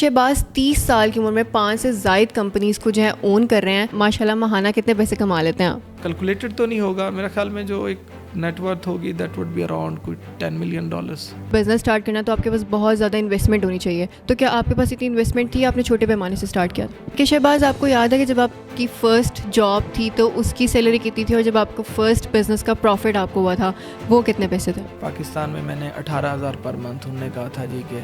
شہباز 30 سال کی عمر میں 5 سے زائد کمپنیز کو جو ہے اون کر رہے ہیں. ماشاءاللہ ماہانہ کتنے پیسے کما لیتے ہیں آپ؟ کیلکولیٹڈ تو نہیں ہوگا, میرا خیال میں جو ایک نیٹ ورتھ ہوگی دیٹ وڈ بی اراؤنڈ کوئی $10 ملین. بزنس اسٹارٹ کرنا تو آپ کے پاس بہت زیادہ انویسٹمنٹ ہونی چاہیے, تو کیا آپ کے پاس اتنی انویسٹمنٹ تھی, آپ نے چھوٹے پیمانے سے اسٹارٹ کیا تھا؟ کہ شہباز آپ کو یاد ہے کہ جب آپ کی فرسٹ جاب تھی تو اس کی سیلری کتنی تھی, اور جب آپ کو فرسٹ بزنس کا پروفٹ آپ کو ہوا تھا وہ کتنے پیسے تھے؟ پاکستان میں نے 18,000 پر منتھ انہوں نے کہا تھا جی کہ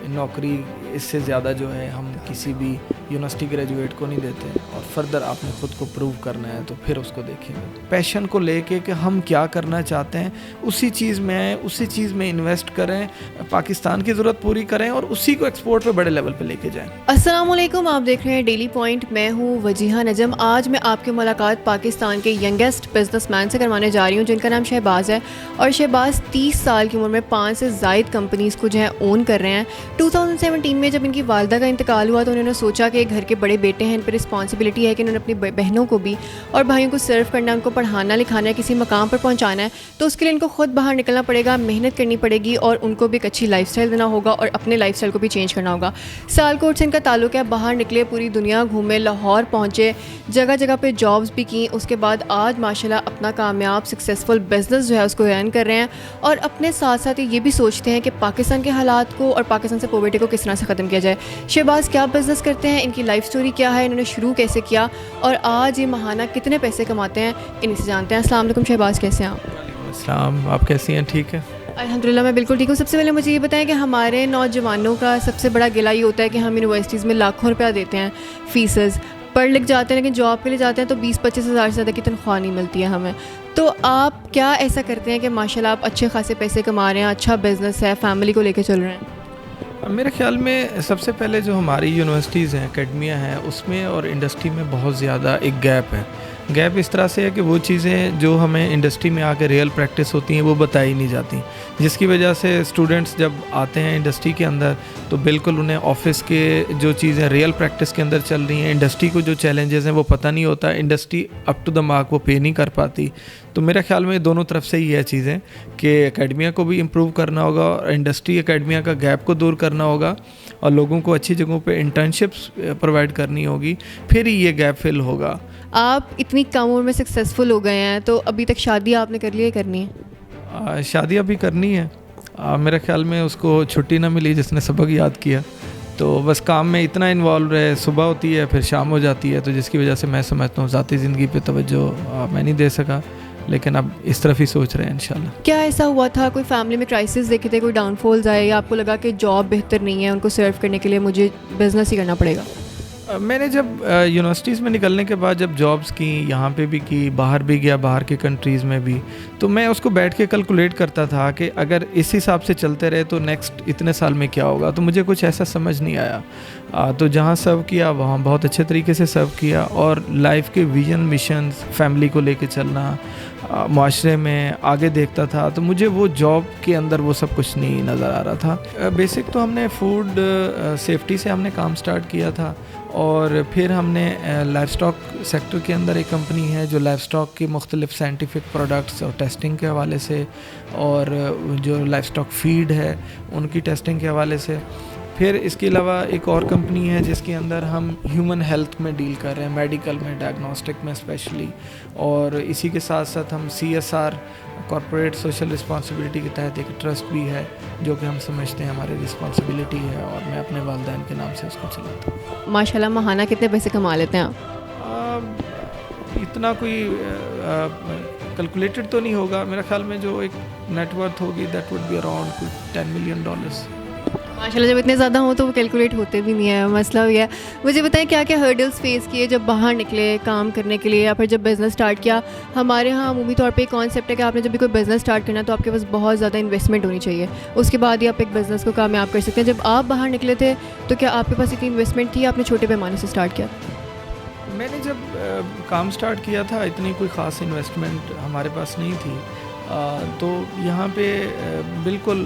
نوکری اس سے زیادہ جو ہے ہم کسی بھی یونیورسٹی گریجویٹ کو نہیں دیتے, اور فردر آپ نے خود کو پروو کرنا ہے تو پھر اس کو دیکھیں گے. پیشن کو لے کے کہ ہم کیا کرنا چاہتے ہیں اسی چیز میں انویسٹ کریں, پاکستان کی ضرورت پوری کریں اور اسی کو ایکسپورٹ پہ بڑے لیول پہ لے کے جائیں. السلام علیکم, آپ دیکھ رہے ہیں ڈیلی پوائنٹ. میں ہوں وجیہہ نجم. آج میں آپ کی ملاقات پاکستان کے ینگیسٹ بزنس مین سے کروانے جا رہی ہوں جن کا نام شہباز ہے, اور شہباز 30 سال کی عمر میں 5 سے زائد کمپنیز کو جو ہے اون کر رہے ہیں. 2017 میں جب ان کی والدہ کا انتقال ہوا تو انہوں نے سوچا کہ گھر کے بڑے بیٹے ہیں, ان پہ رسپانسبلٹی ہے کہ انہوں نے اپنی بہنوں کو بھی اور بھائیوں کو سرو کرنا, ان کو پڑھانا لکھانا ہے, کسی مقام پر پہنچانا ہے, تو اس کے لیے ان کو خود باہر نکلنا پڑے گا, محنت کرنی پڑے گی, اور ان کو بھی ایک اچھی لائف سٹائل دینا ہوگا اور اپنے لائف سٹائل کو بھی چینج کرنا ہوگا. سیالکوٹ سے ان کا تعلق ہے, باہر نکلے, پوری دنیا گھومے, لاہور پہنچے, جگہ جگہ پہ جابس بھی کیں, اس کے بعد آج ماشاءاللہ اپنا کامیاب سکسیزفل بزنس جو ہے اس کو رن کر رہے ہیں, اور اپنے ساتھ ساتھ یہ بھی سوچتے ہیں کہ پاکستان کے حالات کو اور پاکستان سے پاورٹی کو کس طرح سے ختم کیا جائے. شہباز کیا بزنس کرتے ہیں, ان کی لائف سٹوری کیا ہے, انہوں نے شروع کیسے کیا, اور آج یہ ماہانہ کتنے پیسے کماتے ہیں, انہیں سے جانتے ہیں. السلام علیکم شہباز, کیسے ہیں آپ؟ وعلیکم السلام, آپ کیسی ہیں؟ ٹھیک ہے الحمدللہ میں بالکل ٹھیک ہوں. سب سے پہلے مجھے یہ بتائیں کہ ہمارے نوجوانوں کا سب سے بڑا گلہ یہ ہوتا ہے کہ ہم یونیورسٹیز میں لاکھوں روپیہ دیتے ہیں فیسز, پڑھ لکھ جاتے ہیں, لیکن جاب کے لیے جاتے ہیں تو 20-25 ہزار سے زیادہ کی تنخواہ نہیں ملتی ہے ہمیں. تو آپ کیا ایسا کرتے ہیں کہ ماشاءاللہ آپ اچھے خاصے پیسے کما رہے ہیں, اچھا بزنس ہے, فیملی کو لے کے چل رہے ہیں؟ میرے خیال میں سب سے پہلے جو ہماری یونیورسٹیز ہیں, اکیڈمیاں ہیں, اس میں اور انڈسٹری میں بہت زیادہ ایک گیپ ہے. گیپ اس طرح سے ہے کہ وہ چیزیں جو ہمیں انڈسٹری میں آ کے ریئل پریکٹس ہوتی ہیں وہ بتائی نہیں جاتی, جس کی وجہ سے اسٹوڈنٹس جب آتے ہیں انڈسٹری کے اندر تو بالکل انہیں آفس کے جو چیزیں ریئل پریکٹس کے اندر چل رہی ہیں, انڈسٹری کو جو چیلنجز ہیں وہ پتہ نہیں ہوتا, industry up to the mark وہ پے نہیں کر پاتی. تو میرے خیال میں دونوں طرف سے ہی ہے چیزیں کہ اکیڈمیا کو بھی امپروو کرنا ہوگا اور انڈسٹری اکیڈمیا کا گیپ کو دور کرنا ہوگا, اور لوگوں کو اچھی جگہوں پہ انٹرنشپس پرووائڈ کرنی ہوگی, پھر ہی یہ گیپ فل ہوگا. آپ اتنی کم عمر میں سکسیزفل ہو گئے ہیں, تو ابھی تک شادی آپ نے کر لی ہے, کرنی ہے؟ شادی ابھی کرنی ہے. میرے خیال میں اس کو چھٹی نہ ملی جس نے سبق یاد کیا, تو بس کام میں اتنا انوالو رہے, صبح ہوتی ہے پھر شام ہو جاتی ہے, تو جس کی وجہ سے میں سمجھتا ہوں ذاتی زندگی پہ توجہ میں نہیں دے سکا, لیکن اب اس طرف ہی سوچ رہے ہیں انشاءاللہ. کیا ایسا ہوا تھا, کوئی فیملی میں کرائسس دیکھے تھے, کوئی ڈاؤن فالز آئے, یا آپ کو لگا کہ جاب بہتر نہیں ہے, ان کو سرو کرنے کے لیے مجھے بزنس ہی کرنا پڑے گا؟ میں نے جب یونیورسٹیز میں نکلنے کے بعد جب جابس کی, یہاں پہ بھی کی, باہر بھی گیا, باہر کے کنٹریز میں بھی, تو میں اس کو بیٹھ کے کیلکولیٹ کرتا تھا کہ اگر اس حساب سے چلتے رہے تو نیکسٹ اتنے سال میں کیا ہوگا. تو مجھے کچھ ایسا سمجھ نہیں آیا, تو جہاں سرو کیا وہاں بہت اچھے طریقے سے سرو کیا, اور لائف کے ویژن مشنز, فیملی کو لے کے چلنا, معاشرے میں آگے دیکھتا تھا, تو مجھے وہ جاب کے اندر وہ سب کچھ نہیں نظر آ رہا تھا. بیسک تو ہم نے فوڈ سیفٹی سے ہم نے کام سٹارٹ کیا تھا, اور پھر ہم نے لائف سٹاک سیکٹر کے اندر ایک کمپنی ہے جو لائف سٹاک کی مختلف سائنٹیفک پروڈکٹس اور ٹیسٹنگ کے حوالے سے, اور جو لائف سٹاک فیڈ ہے ان کی ٹیسٹنگ کے حوالے سے. پھر اس کے علاوہ ایک اور کمپنی ہے جس کے اندر ہم ہیومن ہیلتھ میں ڈیل کر رہے ہیں, میڈیکل میں, ڈائگنوسٹک میں اسپیشلی, اور اسی کے ساتھ ساتھ ہم CSR کارپوریٹ سوشل رسپانسبلٹی کے تحت ایک ٹرسٹ بھی ہے جو کہ ہم سمجھتے ہیں ہماری رسپانسبلٹی ہے, اور میں اپنے والدین کے نام سے اس کو چلاتا ہوں. ماشاءاللہ ماہانہ کتنے پیسے کما لیتے ہیں آپ؟ اتنا کوئی کیلکولیٹڈ تو نہیں ہوگا, میرا خیال میں جو ایک نیٹ ورتھ ہوگی دیٹ وڈ بی اراؤنڈ کوئی $10 ملین. ماشاءاللہ جب اتنے زیادہ ہوں تو وہ کیلکولیٹ ہوتے بھی نہیں ہے, مسئلہ بھی ہے. مجھے بتائیں کیا کیا ہرڈلس فیس کیے جب باہر نکلے کام کرنے کے لیے, یا پھر جب بزنس اسٹارٹ کیا؟ ہمارے ہاں عمومی طور پہ ایک کانسیپٹ ہے کہ آپ نے جب بھی کوئی بزنس اسٹارٹ کرنا ہے تو آپ کے پاس بہت زیادہ انویسٹمنٹ ہونی چاہیے, اس کے بعد ہی آپ ایک بزنس کو کامیاب کر سکتے ہیں. جب آپ باہر نکلے تھے تو کیا آپ کے پاس اتنی انویسٹمنٹ تھی, آپ نے چھوٹے پیمانے سے اسٹارٹ کیا؟ میں نے جب کام سٹارٹ کیا تھا اتنی کوئی خاص انویسٹمنٹ ہمارے پاس نہیں تھی, تو یہاں پہ بالکل